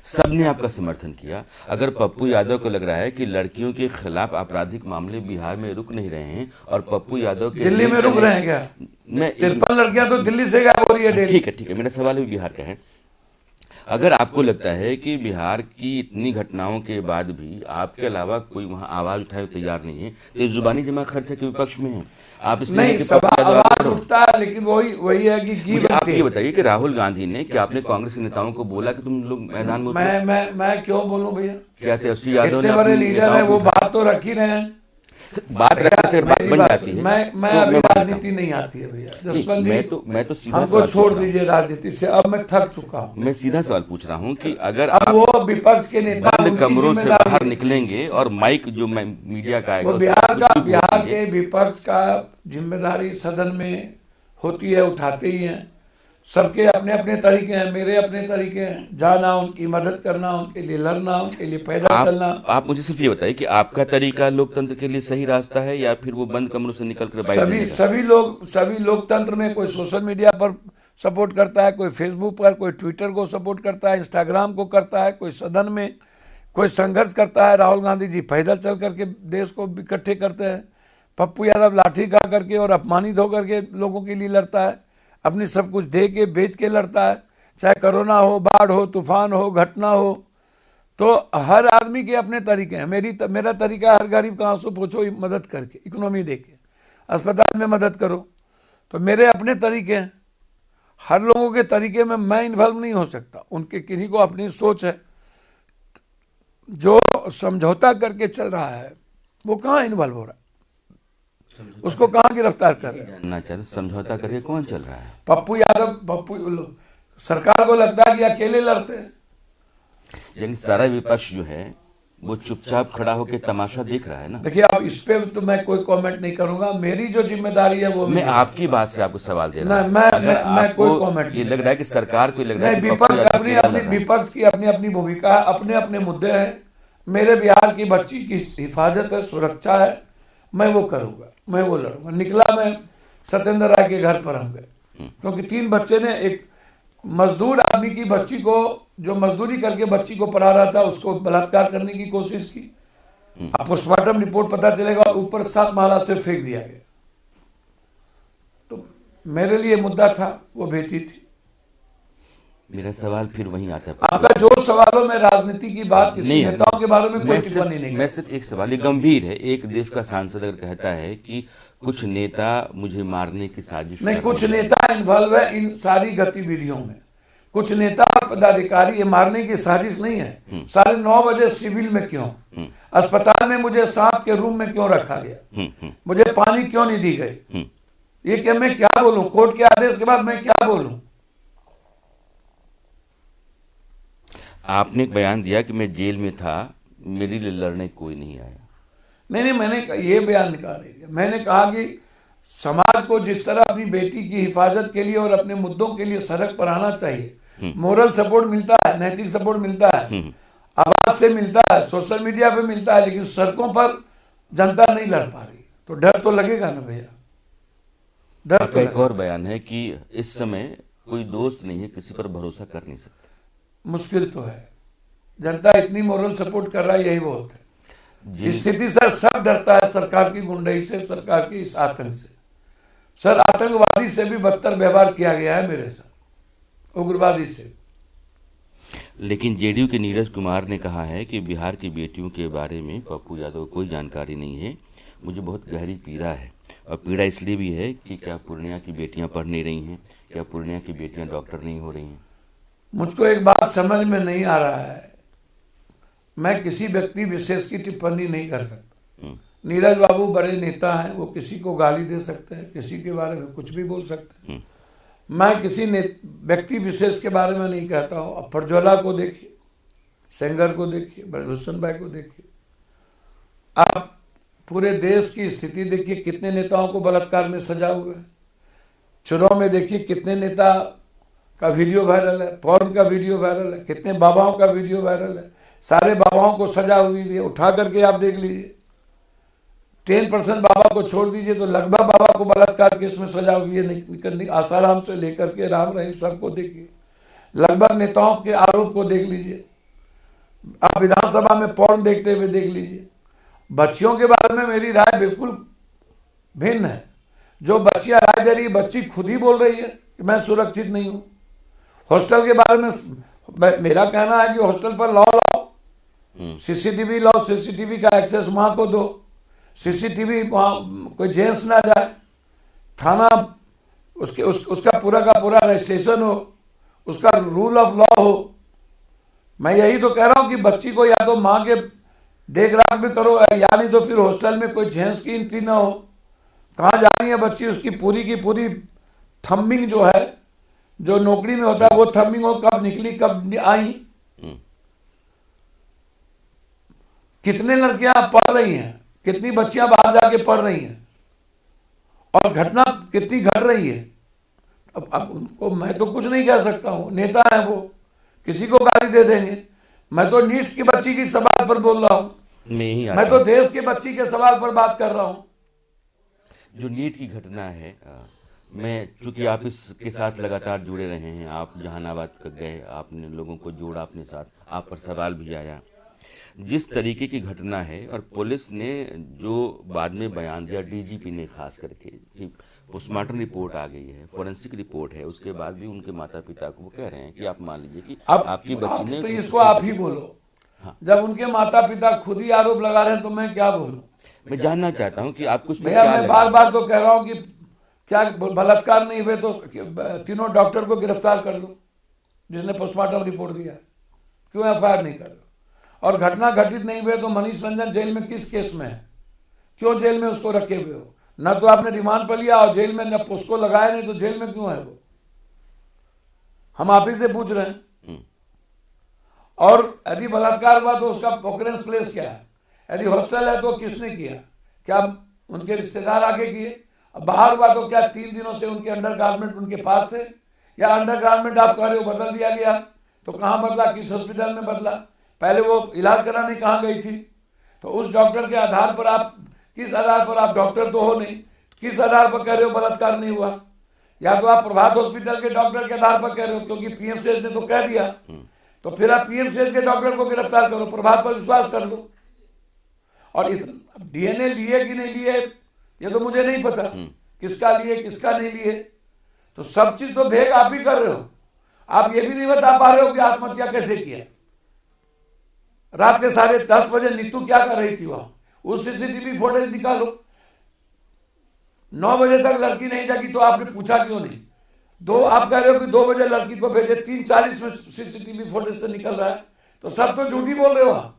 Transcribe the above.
सबने आपका समर्थन किया। अगर पप्पू यादव को लग रहा है कि लड़कियों के खिलाफ आपराधिक मामले बिहार में रुक नहीं रहे हैं और पप्पू यादव के दिल्ली में रुक रहे हैं क्या? मैं 53 लड़कियां तो दिल्ली से गायब हो रही है डेली। ठीक है, मेरा सवाल भी बिहार का है। अगर आपको लगता है कि बिहार की इतनी घटनाओं के बाद भी आपके अलावा कोई वहां आवाज उठाए तैयार नहीं है, तो जुबानी जमा खर्चा के विपक्ष में है आप, इसलिए नहीं, सभा आवाज उठता है, लेकिन वही है कि आप ये बताइए कि राहुल गांधी ने क्या अपने कांग्रेस के नेताओं को बोला कि तुम लोग मैदान में मैं क्यों बोलूं भैया? क्या तेजस्वी यादव इतने बड़े लीडर है, वो बात तो रख ही रहे हैं। बात बन जाती है। मैं अभी राजनीति नहीं आती है भैया जसवंत जी, मैं तो सीधा हमको छोड़ दीजिए राजनीति से, अब मैं थक चुका हूँ। मैं सीधा सवाल पूछ रहा हूँ कि अगर अब वो विपक्ष के नेता बंद कमरों से बाहर निकलेंगे और माइक जो मीडिया का आएगा, बिहार के विपक्ष का जिम्मेदारी सदन में होती है, उठाते ही हैं। सबके अपने अपने तरीके हैं, मेरे अपने तरीके हैं, जाना, उनकी मदद करना, उनके लिए लड़ना, उनके लिए पैदल चलना। आप मुझे सिर्फ ये बताइए कि आपका तरीका लोकतंत्र के लिए सही रास्ता है या फिर वो बंद कमरों से निकल कर सभी लोकतंत्र में कोई सोशल मीडिया पर सपोर्ट करता है, कोई फेसबुक पर, कोई ट्विटर को सपोर्ट करता है, इंस्टाग्राम को करता है, कोई सदन में कोई संघर्ष करता है। राहुल गांधी जी पैदल चल करके देश को इकट्ठे करते हैं, पप्पू यादव लाठी खा करके और अपमानित होकर के लोगों के लिए लड़ता है, अपनी सब कुछ दे के बेच के लड़ता है, चाहे कोरोना हो, बाढ़ हो, तूफान हो, घटना हो। तो हर आदमी के अपने तरीके हैं। मेरा तरीका हर गरीब का आंसू पोंछो मदद करके, इकोनॉमी दे के, अस्पताल में मदद करो। तो मेरे अपने तरीके हैं, हर लोगों के तरीके में मैं इन्वॉल्व नहीं हो सकता। उनके किन्हीं को अपनी सोच है, जो समझौता करके चल रहा है वो कहाँ इन्वॉल्व हो रहा है, उसको कहाँ गिरफ्तार कर रहे हैं? जानना चाहते समझौता करके कौन चल रहा है? पप्पू यादव, सरकार को लगता है कि अकेले लड़ते हैं। यानी सारा विपक्ष जो है वो चुपचाप खड़ा होकर तमाशा देख रहा है ना। देखिए, अब इस पे तो मैं कोई कमेंट नहीं करूंगा, मेरी जो जिम्मेदारी है वो मैं आपकी बात से आपको सवाल दे रहा हूं। मैं कोई कमेंट, ये लग रहा है कि सरकार को लग रहा है विपक्ष की अपनी अपनी भूमिका है, अपने अपने मुद्दे हैं। मेरे बिहार की बच्ची की हिफाजत है, सुरक्षा है, मैं वो करूंगा, मैं वो लड़ूंगा। निकला मैं सत्येंद्र राय के घर पर हम गए, क्योंकि 3 बच्चे ने, एक मजदूर आदमी की बच्ची को, जो मजदूरी करके बच्ची को पढ़ा रहा था, उसको बलात्कार करने की कोशिश की। अब पोस्टमार्टम रिपोर्ट पता चलेगा, ऊपर 7 माला से फेंक दिया गया। तो मेरे लिए मुद्दा था, वो बेटी थी। मेरा सवाल फिर वहीं आता है, आपका जो सवालों में राजनीति की बात, किसी नेताओं के बारे में कोई टिप्पणी नहीं। मैं सिर्फ एक सवाल, ये गंभीर है। एक देश का सांसद अगर कहता है कि कुछ नेता मुझे मारने की साजिश, नहीं, कुछ नेता इन्वॉल्व है इन सारी गतिविधियों में, कुछ नेता और पदाधिकारी। ये मारने की साजिश नहीं है। 9:30 बजे सिविल में क्यों, अस्पताल में मुझे सांप के रूम में क्यों रखा गया, मुझे पानी क्यों नहीं दी गई, ये क्या, मैं क्या बोलूं? कोर्ट के आदेश के बाद मैं क्या बोलूं? आपने एक बयान दिया कि मैं जेल में था, मेरे लिए लड़ने कोई नहीं आया। नहीं, मैंने ये बयान निकाल दिया। मैंने कहा कि समाज को जिस तरह अपनी बेटी की हिफाजत के लिए और अपने मुद्दों के लिए सड़क पर आना चाहिए, मोरल सपोर्ट मिलता है, नैतिक सपोर्ट मिलता है, आवाज से मिलता है, सोशल मीडिया पे मिलता है, लेकिन सड़कों पर जनता नहीं लड़ पा रही, तो डर तो लगेगा ना भैया, डर तो। एक और बयान है कि इस समय कोई दोस्त नहीं है, किसी पर भरोसा कर नहीं सकता। मुश्किल तो है, जनता इतनी मोरल सपोर्ट कर रहा है, यही बहुत है। स्थिति सर, सब डरता है सरकार की गुंडाई से, सरकार के इस आतंक से। सर, आतंकवादी से भी बदतर व्यवहार किया गया है मेरे साथ, उग्रवादी से। लेकिन जेडीयू के नीरज कुमार ने कहा है कि बिहार की बेटियों के बारे में पप्पू यादव को कोई जानकारी नहीं है। मुझे बहुत गहरी पीड़ा है, और पीड़ा इसलिए भी है कि क्या पूर्णिया की बेटियां पढ़ नहीं रही हैं, क्या पूर्णिया की बेटियां डॉक्टर नहीं हो रही हैं। मुझको एक बात समझ में नहीं आ रहा है, मैं किसी व्यक्ति विशेष की टिप्पणी नहीं कर सकता। नीरज बाबू बड़े नेता हैं, वो किसी को गाली दे सकते हैं, किसी के बारे में कुछ भी बोल सकते हैं। मैं किसी व्यक्ति विशेष के बारे में नहीं कहता हूँ। अब प्रज्वला को देखिए, सेंगर को देखिए, ब्रजभूषण भाई को देखिए, आप पूरे देश की स्थिति देखिए, कितने नेताओं को बलात्कार में सजा हुआ है। चुनाव में देखिए कितने नेता का वीडियो वायरल है, पॉर्न का वीडियो वायरल है, कितने बाबाओं का वीडियो वायरल है, सारे बाबाओं को सजा हुई है। उठा करके आप देख लीजिए, 10% बाबा को छोड़ दीजिए तो लगभग बाबा को बलात्कार केस में सजा हुई है निकलने। आसाराम से लेकर के राम रहीम सबको देखिए, लगभग नेताओं के आरोप को देख लीजिए। आप विधानसभा में पॉर्न देखते हुए देख लीजिए। बच्चियों के बारे में मेरी राय बिल्कुल भिन्न है। जो बच्चियां राय दे रही, बच्ची खुद ही बोल रही है कि मैं सुरक्षित नहीं हूं। हॉस्टल के बारे में मेरा कहना है कि हॉस्टल पर लॉ लाओ, सीसीटीवी लाओ, सीसीटीवी का एक्सेस वहां को दो, सीसीटीवी वहां कोई जेंट्स ना जाए, थाना उसका पूरा का पूरा रजिस्ट्रेशन हो, उसका रूल ऑफ लॉ हो। मैं यही तो कह रहा हूं कि बच्ची को या तो मां के देख रेख भी करो, या नहीं तो फिर हॉस्टल में कोई जेंट्स की एंट्री ना हो। कहाँ जा रही है बच्ची, उसकी पूरी की पूरी थंबिंग जो है, जो नौकरी में होता है वो थंबिंग हो, कब निकली कब आई। कितने लड़कियां पढ़ रही हैं, कितनी बच्चियां बाहर जाके पढ़ रही हैं, और घटना कितनी घट रही है। अब उनको मैं तो कुछ नहीं कह सकता हूं, नेता है वो, किसी को गाली दे देंगे। मैं तो नीट्स की बच्ची की सवाल पर बोल रहा हूं, मैं तो देश के बच्ची के सवाल पर बात कर रहा हूं। जो नीट की घटना है, मैं चूंकि आप इसके साथ लगातार जुड़े रहे हैं, आप जहानाबाद गए, आपने लोगों को जोड़ा अपने साथ, आप पर सवाल भी आया। जिस तरीके की घटना है, और पुलिस ने जो बाद में बयान दिया, डीजीपी ने खास करके, कि पोस्टमार्टम रिपोर्ट आ गई है, फोरेंसिक रिपोर्ट है, उसके बाद भी उनके माता पिता को वो कह रहे हैं कि आप मान लीजिए कि आपकी बच्ची ने, तो इसको आप ही बोलो। हाँ। जब उनके माता पिता खुद ही आरोप लगा रहे हैं तो मैं क्या बोलूं। मैं जानना चाहता हूं कि आप कुछ, भैया मैं बार बार तो कह रहा हूं कि क्या बलात्कार नहीं हुए तो तीनों डॉक्टर को गिरफ्तार कर लो जिसने पोस्टमार्टम रिपोर्ट दिया। क्यों एफआईआर नहीं कर रहे? और घटना घटित नहीं हुए तो मनीष रंजन जेल में किस केस में है? क्यों जेल में उसको रखे हुए हो? न तो आपने रिमांड पर लिया और जेल में न उसको लगाया, नहीं तो जेल में क्यों है वो? हम आप ही से पूछ रहे हैं। और यदि बलात्कार हुआ तो उसका ऑकरेंस प्लेस क्या है? यदि हॉस्टल है तो किसने किया? क्या उनके रिश्तेदार आगे किए? बाहर हुआ तो क्या 3 दिनों से उनके अंडरगारमेंट उनके पास थे? या अंडरगारमेंट आप कह रहे हो बदल दिया गया? तो कहाँ बदला, किस हॉस्पिटल में बदला? पहले वो इलाज कराने कहाँ गई थी? तो उस डॉक्टर के आधार पर आप, किस आधार पर आप, डॉक्टर तो हो नहीं, किस आधार पर कह रहे हो बलात्कार नहीं हुआ? या तो आप प्रभात हॉस्पिटल के डॉक्टर के आधार पर कह रहे हो, क्योंकि पीएमसीएच ने तो कह दिया, तो फिर आप पीएमसीएच के डॉक्टर को गिरफ्तार करो, प्रभात पर विश्वास कर लो। और डीएनए लिए कि नहीं लिए ये तो मुझे नहीं पता, किसका लिए किसका नहीं लिए। तो सब चीज तो भेद आप ही कर रहे हो। आप ये भी नहीं बता पा रहे हो कि आत्महत्या कैसे किया। रात के 10:30 बजे नीतू क्या कर रही थी वहां? उस सीसीटीवी फुटेज निकालो। 9 बजे तक लड़की नहीं जागी तो आपने पूछा क्यों नहीं? आप कह रहे हो कि 2 बजे लड़की को भेजे, 3:40 में सीसीटीवी फुटेज से निकल रहा है, तो सब तो झूठी बोल रहे हो आप।